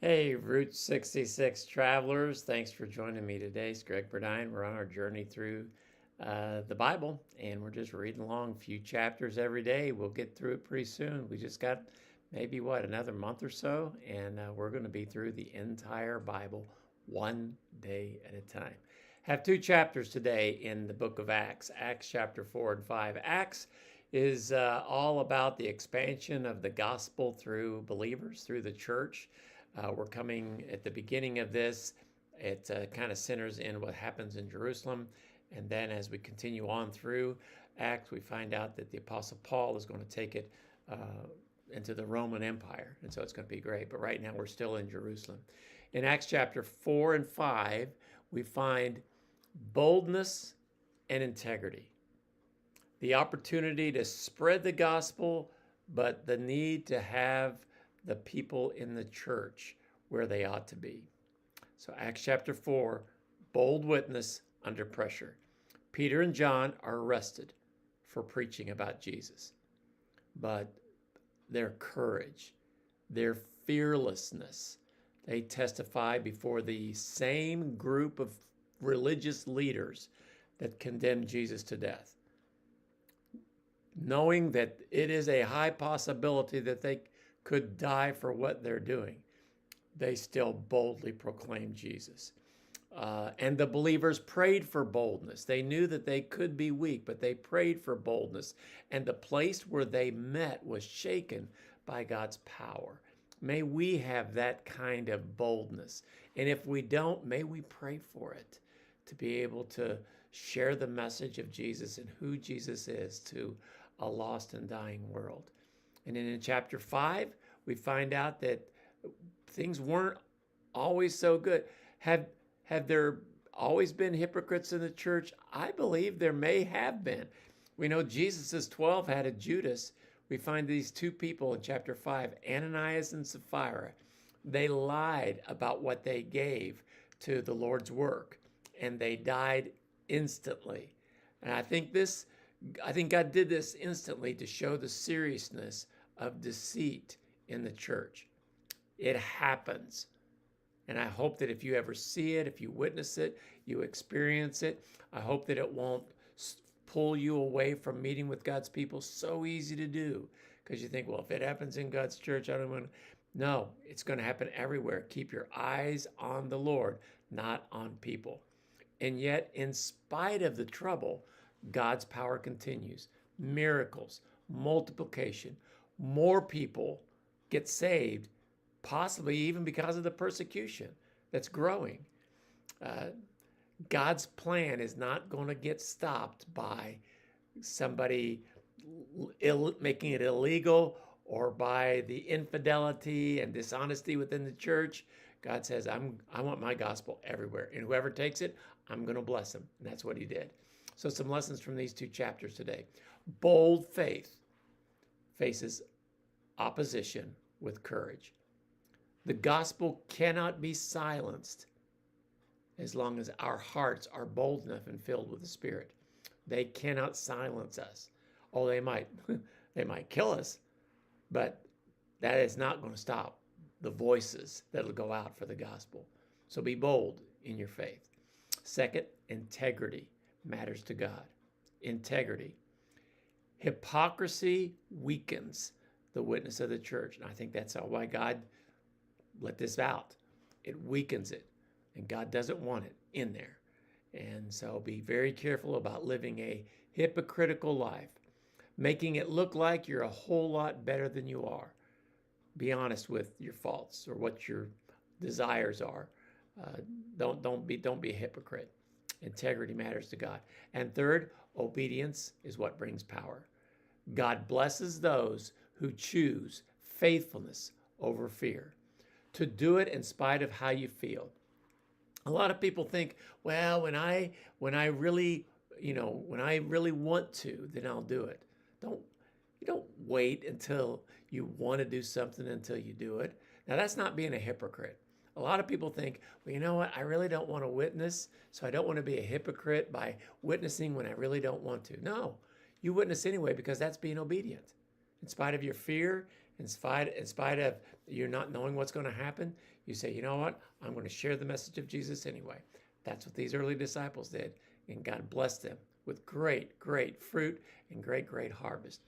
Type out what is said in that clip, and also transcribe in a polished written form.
Hey, Route 66 travelers, thanks for joining me today. It's Greg Burdine. We're on our journey through the Bible, and we're just reading along a few chapters every day. We'll get through it pretty soon. We just got maybe, another month or so, and we're going to be through the entire Bible one day at a time. Have two chapters today in the book of Acts, Acts chapter 4 and 5. Acts is all about the expansion of the gospel through believers, through the church. We're coming at the beginning of this. It kind of centers in what happens in Jerusalem. And then as we continue on through Acts, we find out that the Apostle Paul is going to take it into the Roman Empire. And so it's going to be great. But right now we're still in Jerusalem. In Acts chapter 4 and 5, we find boldness and integrity. The opportunity to spread the gospel, but the need to have the people in the church where they ought to be. So Acts chapter 4, bold witness under pressure. Peter and John are arrested for preaching about Jesus. But their courage, their fearlessness, they testify before the same group of religious leaders that condemned Jesus to death. Knowing that it is a high possibility that they could die for what they're doing, they still boldly proclaim Jesus. And the believers prayed for boldness. They knew that they could be weak, but they prayed for boldness. And the place where they met was shaken by God's power. May we have that kind of boldness. And if we don't, may we pray for it to be able to share the message of Jesus and who Jesus is to a lost and dying world. And then in chapter 5, we find out that things weren't always so good. Have there always been hypocrites in the church? I believe there may have been. We know Jesus' 12 had a Judas. We find these two people in chapter 5, Ananias and Sapphira. They lied about what they gave to the Lord's work, and they died instantly. And I think God did this instantly to show the seriousness of deceit in the church. It happens. And I hope that if you ever see it, if you witness it, you experience it, I hope that it won't pull you away from meeting with God's people. So easy to do because you think, well, if it happens in God's church, I don't want to. No, it's going to happen everywhere. Keep your eyes on the Lord, not on people. And yet, in spite of the trouble, God's power continues. Miracles, multiplication, more people get saved, possibly even because of the persecution that's growing. God's plan is not going to get stopped by somebody making it illegal or by the infidelity and dishonesty within the church. God says, I want my gospel everywhere. And whoever takes it, I'm going to bless them. And that's what he did. So some lessons from these two chapters today. Bold faith faces opposition with courage. The gospel cannot be silenced as long as our hearts are bold enough and filled with the Spirit. They cannot silence us. Oh, they might kill us, but that is not going to stop the voices that will go out for the gospel. So be bold in your faith. Second, integrity matters to God. Integrity. Hypocrisy weakens the witness of the church. And I think that's why God let this out. It weakens it. And God doesn't want it in there. And so be very careful about living a hypocritical life, making it look like you're a whole lot better than you are. Be honest with your faults or what your desires are. Don't be a hypocrite. Integrity matters to God. And third, obedience is what brings power. God blesses those who choose faithfulness over fear, to do it in spite of how you feel. A lot of people think, well, when I really want to, then I'll do it. You don't wait until you want to do something until you do it. Now, that's not being a hypocrite. A lot of people think, well, you know what? I really don't want to witness, so I don't want to be a hypocrite by witnessing when I really don't want to. No, you witness anyway because that's being obedient. In spite of your fear, In spite of you not knowing what's going to happen, you say, you know what? I'm going to share the message of Jesus anyway. That's what these early disciples did. And God blessed them with great, great fruit and great, great harvest.